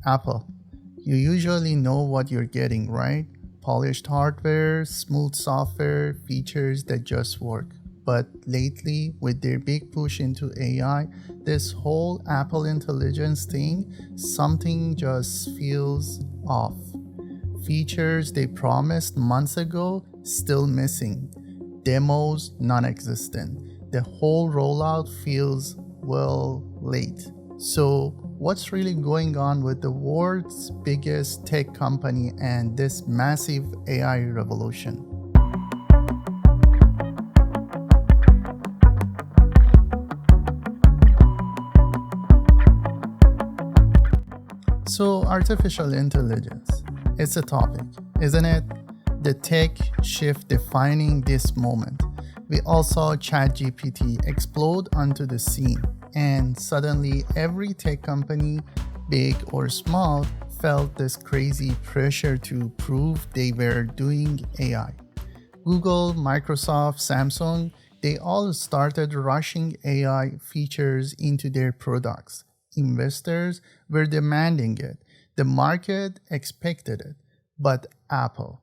Apple. You usually know what you're getting, right? Polished hardware, smooth software, features that just work. But lately, with their big push into AI, this whole Apple Intelligence thing, something just feels off. Features they promised months ago, still missing. Demos, non existent. The whole rollout feels, well, late. So, what's really going on with the world's biggest tech company and this massive AI revolution? So, artificial intelligence. It's a topic, isn't it? The tech shift defining this moment. We all saw ChatGPT explode onto the scene, and suddenly every tech company, big or small, felt this crazy pressure to prove they were doing AI. Google, Microsoft, Samsung, they all started rushing AI features into their products. Investors were demanding it. The market expected it. But Apple,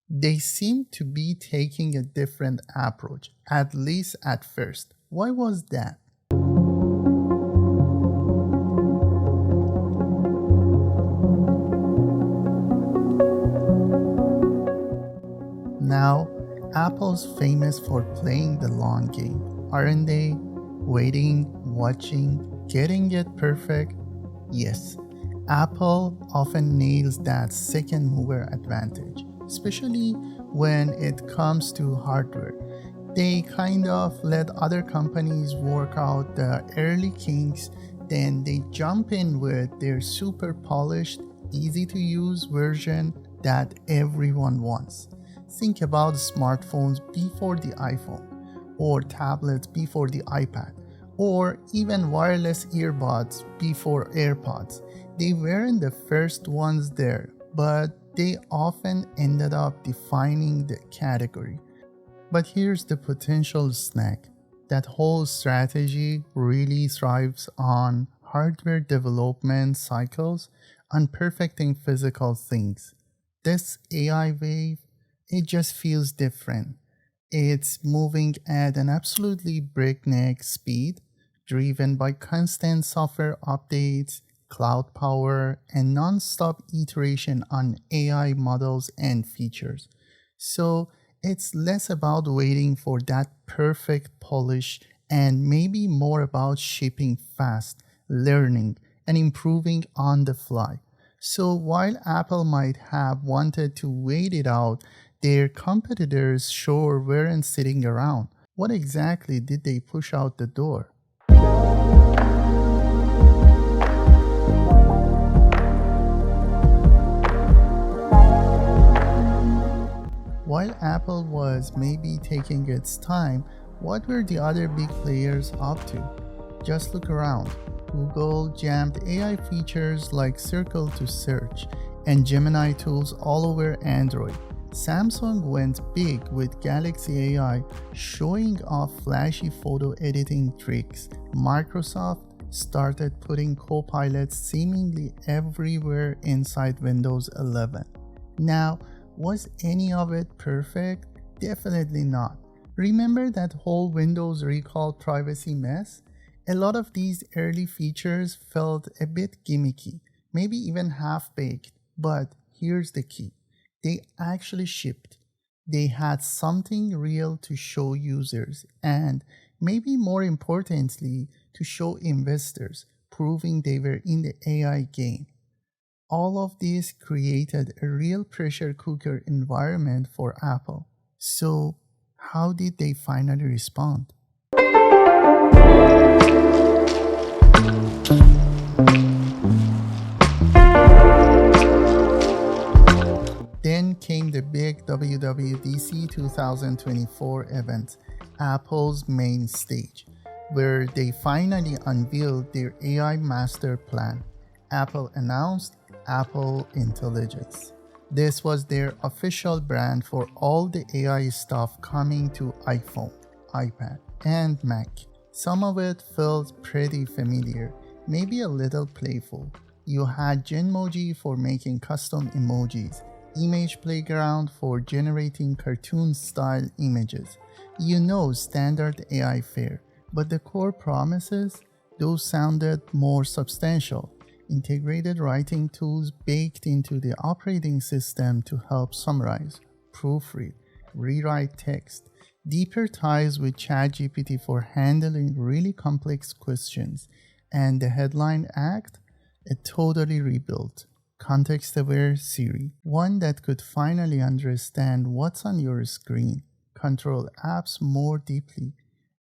they seem to be taking a different approach, at least at first. Why was that? Now, Apple's famous for playing the long game, aren't they? Waiting, watching, getting it perfect? Yes, Apple often nails that second mover advantage, especially when it comes to hardware. They kind of let other companies work out the early kinks, then they jump in with their super polished, easy to use version that everyone wants. Think about smartphones before the iPhone, or tablets before the iPad, or even wireless earbuds before AirPods. They weren't the first ones there, but they often ended up defining the category. But here's the potential snag. That whole strategy really thrives on hardware development cycles and perfecting physical things. This AI wave, it just feels different. It's moving at an absolutely breakneck speed, driven by constant software updates, cloud power, and non-stop iteration on AI models and features. So it's less about waiting for that perfect polish and maybe more about shipping fast, learning, and improving on the fly. So while Apple might have wanted to wait it out, their competitors sure weren't sitting around. What exactly did they push out the door? While Apple was maybe taking its time, what were the other big players up to? Just look around. Google jammed AI features like Circle to search and Gemini tools all over Android. Samsung went big with Galaxy AI, showing off flashy photo editing tricks. Microsoft started putting copilots seemingly everywhere inside Windows 11. Now, was any of it perfect? Definitely not. Remember that whole Windows recall privacy mess? A lot of these early features felt a bit gimmicky, maybe even half-baked, but here's the key. They actually shipped. They had something real to show users and, maybe more importantly, to show investors, proving they were in the AI game. All of this created a real pressure cooker environment for Apple. So, how did they finally respond? Then came the big WWDC 2024 event, Apple's main stage, where they finally unveiled their AI master plan. Apple announced Apple Intelligence. This was their official brand for all the AI stuff coming to iPhone, iPad, and Mac. Some of it felt pretty familiar, maybe a little playful. You had Genmoji for making custom emojis, Image Playground for generating cartoon-style images. Standard AI fare, but the core promises, those sounded more substantial. Integrated writing tools baked into the operating system to help summarize, proofread, rewrite text, deeper ties with ChatGPT for handling really complex questions, and the headline act, a totally rebuilt, context-aware Siri, one that could finally understand what's on your screen, control apps more deeply,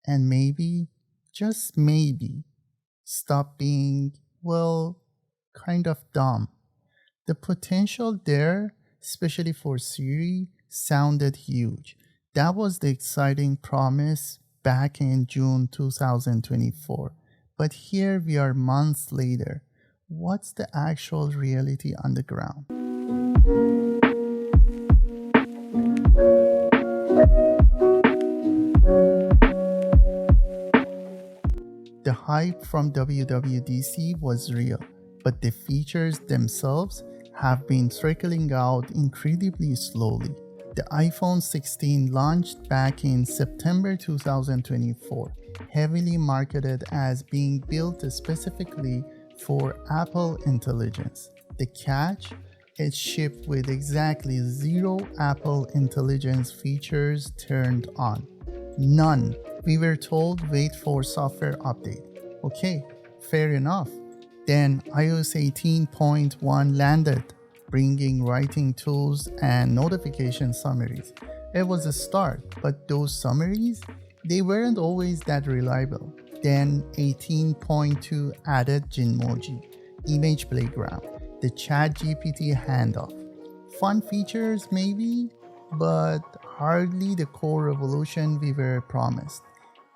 and maybe, just maybe, stop being, well, kind of dumb. The potential there, especially for Siri, sounded huge. That was the exciting promise back in June 2024. But here we are months later. What's the actual reality on the ground? The hype from WWDC was real, but the features themselves have been trickling out incredibly slowly. The iPhone 16 launched back in September 2024, heavily marketed as being built specifically for Apple Intelligence. The catch? It shipped with exactly 0 Apple Intelligence features turned on. None. We were told wait for software update. Okay, fair enough. Then iOS 18.1 landed, bringing writing tools and notification summaries. It was a start, but those summaries, they weren't always that reliable. Then 18.2 added Genmoji, Image Playground, the ChatGPT handoff. Fun features maybe, but hardly the core revolution we were promised.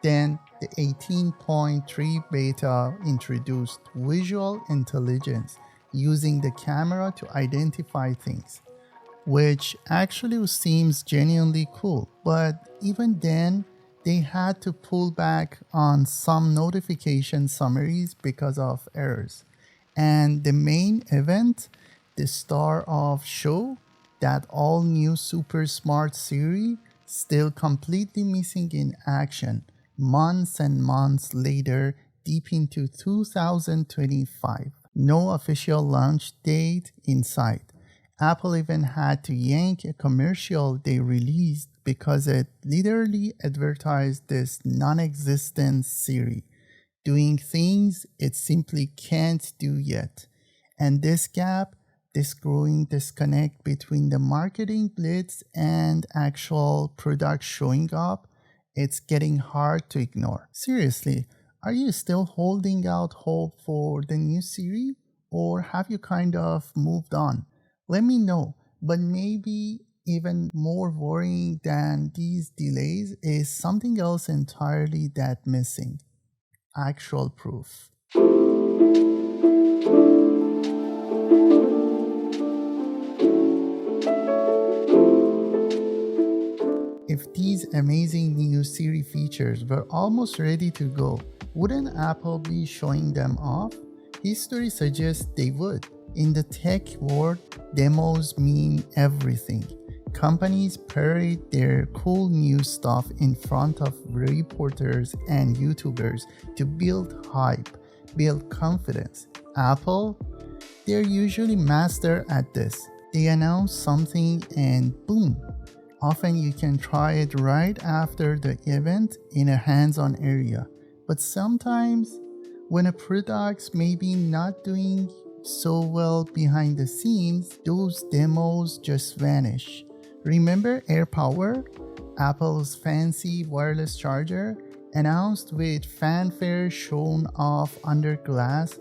Then the 18.3 beta introduced visual intelligence using the camera to identify things, which actually seems genuinely cool. But even then, they had to pull back on some notification summaries because of errors. And the main event, the star of show, that all new super smart Siri, still completely missing in action months and months later, deep into 2025. No official launch date in sight. Apple even had to yank a commercial they released because it literally advertised this non-existent Siri, doing things it simply can't do yet. And this gap, this growing disconnect between the marketing blitz and actual product showing up, it's getting hard to ignore. Seriously, are you still holding out hope for the new Siri, or have you kind of moved on? Let me know. But maybe even more worrying than these delays is something else entirely that missing. Actual proof. If these amazing new Siri features were almost ready to go, wouldn't Apple be showing them off? History suggests they would. In the tech world, demos mean everything. Companies parade their cool new stuff in front of reporters and YouTubers to build hype, build confidence. Apple, they're usually master at this. They announce something and boom. Often you can try it right after the event in a hands-on area. But sometimes, when a product's maybe not doing so well behind the scenes, those demos just vanish. Remember AirPower, Apple's fancy wireless charger, announced with fanfare shown off under glass,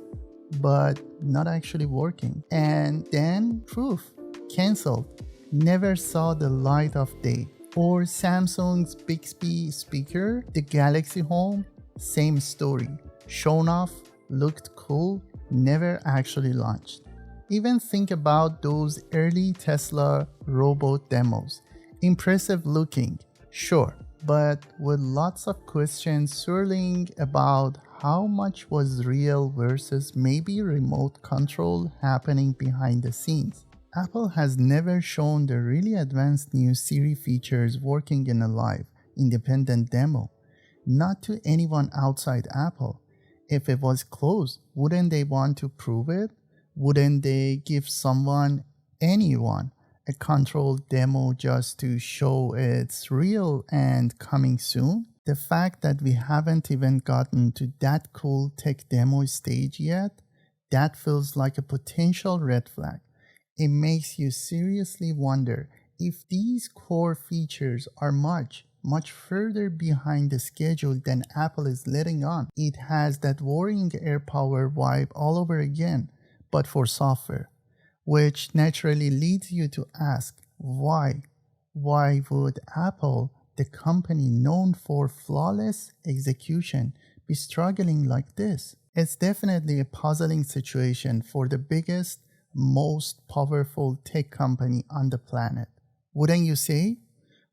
but not actually working. And then proof, cancelled. Never saw the light of day. Or Samsung's Bixby speaker, the Galaxy Home, same story. Shown off, looked cool, never actually launched. Even think about those early Tesla robot demos. Impressive looking, sure, but with lots of questions swirling about how much was real versus maybe remote control happening behind the scenes. Apple has never shown the really advanced new Siri features working in a live, independent demo, not to anyone outside Apple. If it was closed, wouldn't they want to prove it? Wouldn't they give anyone, a controlled demo just to show it's real and coming soon? The fact that we haven't even gotten to that cool tech demo stage yet, that feels like a potential red flag. It makes you seriously wonder if these core features are much further behind the schedule than Apple is letting on. It has that worrying AirPower vibe all over again, but for software, which naturally leads you to ask, why? Why would Apple, the company known for flawless execution, be struggling like this? It's definitely a puzzling situation for the biggest, most powerful tech company on the planet. Wouldn't you say?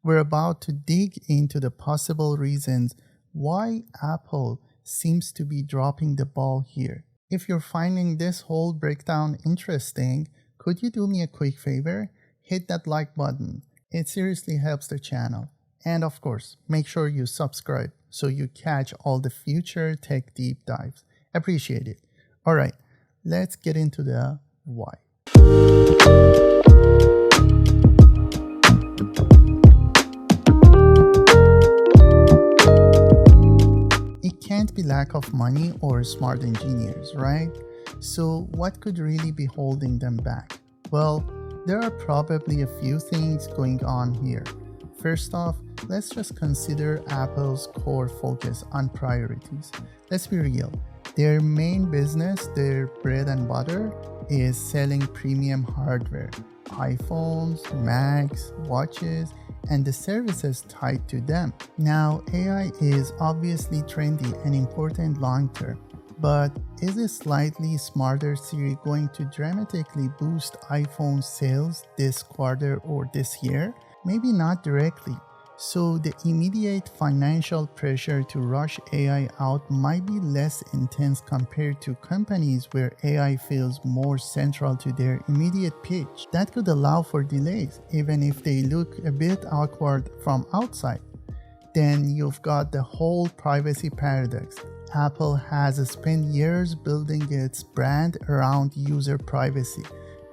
We're about to dig into the possible reasons why Apple seems to be dropping the ball here. If you're finding this whole breakdown interesting, could you do me a quick favor? Hit that like button. It seriously helps the channel. And of course, make sure you subscribe so you catch all the future tech deep dives. Appreciate it. All right, let's get into the why. It can't be lack of money or smart engineers, right? So what could really be holding them back? Well, there are probably a few things going on here. First off, let's just consider Apple's core focus on priorities. Let's be real. Their main business, their bread and butter, is selling premium hardware, iPhones, Macs, watches, and the services tied to them. Now, AI is obviously trendy and important long term, but is a slightly smarter Siri going to dramatically boost iPhone sales this quarter or this year? Maybe not directly. So the immediate financial pressure to rush AI out might be less intense compared to companies where AI feels more central to their immediate pitch. That could allow for delays, even if they look a bit awkward from outside. Then you've got the whole privacy paradox. Apple has spent years building its brand around user privacy,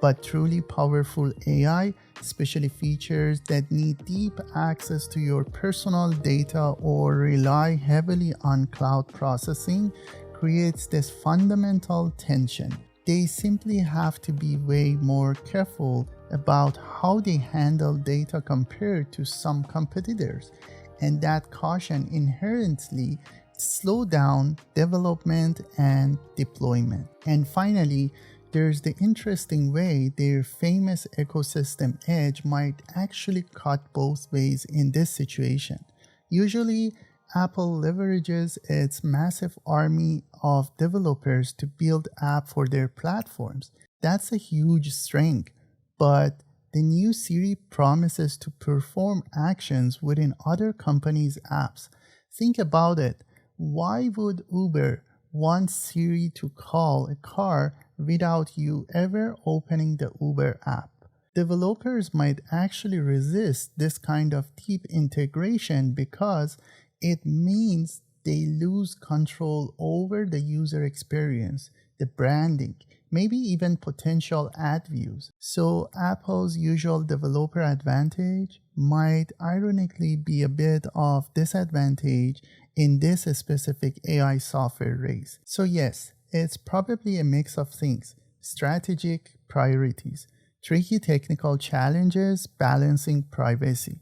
but truly powerful AI, especially features that need deep access to your personal data or rely heavily on cloud processing, creates this fundamental tension. They simply have to be way more careful about how they handle data compared to some competitors, and that caution inherently slow down development and deployment. And finally, there's the interesting way their famous ecosystem edge might actually cut both ways in this situation. Usually, Apple leverages its massive army of developers to build apps for their platforms. That's a huge strength, but the new Siri promises to perform actions within other companies' apps. Think about it. Why would Uber want Siri to call a car without you ever opening the Uber app? Developers might actually resist this kind of deep integration because it means they lose control over the user experience, the branding, maybe even potential ad views. So Apple's usual developer advantage might ironically be a bit of disadvantage in this specific AI software race. So yes, it's probably a mix of things: strategic priorities, tricky technical challenges, balancing privacy,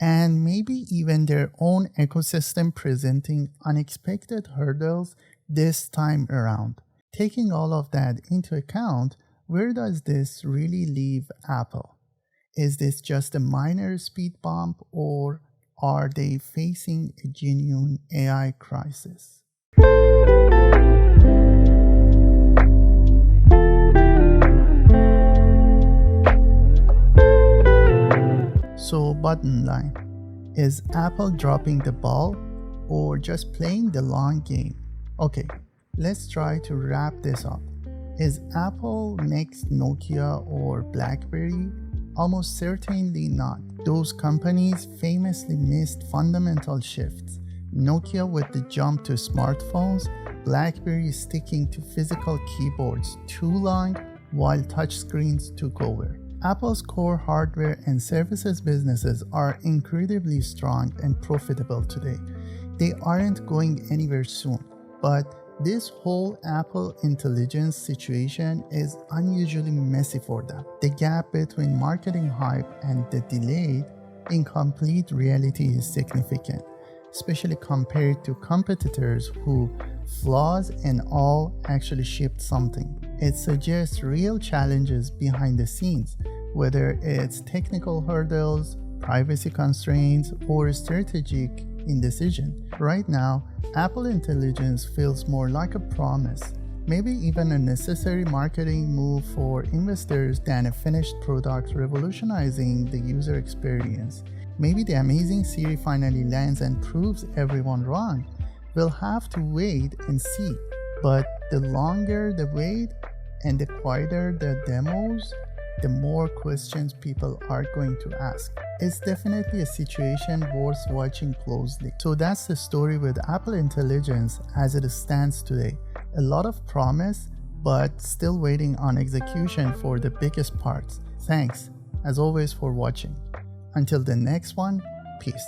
and maybe even their own ecosystem presenting unexpected hurdles this time around. Taking all of that into account, where does this really leave Apple? Is this just a minor speed bump, or are they facing a genuine AI crisis? So bottom line, is Apple dropping the ball or just playing the long game? Okay, let's try to wrap this up. Is Apple next Nokia or BlackBerry? Almost certainly not. Those companies famously missed fundamental shifts. Nokia with the jump to smartphones, BlackBerry sticking to physical keyboards too long while touchscreens took over. Apple's core hardware and services businesses are incredibly strong and profitable today. They aren't going anywhere soon, but this whole Apple Intelligence situation is unusually messy for them. The gap between marketing hype and the delayed, incomplete reality is significant, especially compared to competitors who, flaws and all, actually shipped something. It suggests real challenges behind the scenes, whether it's technical hurdles, privacy constraints, or strategic indecision. Right now, Apple Intelligence feels more like a promise, maybe even a necessary marketing move for investors than a finished product revolutionizing the user experience. Maybe the amazing Siri finally lands and proves everyone wrong. We'll have to wait and see. But the longer the wait and the quieter the demos, the more questions people are going to ask. It's definitely a situation worth watching closely. So that's the story with Apple Intelligence as it stands today. A lot of promise, but still waiting on execution for the biggest parts. Thanks, as always, for watching. Until the next one, peace.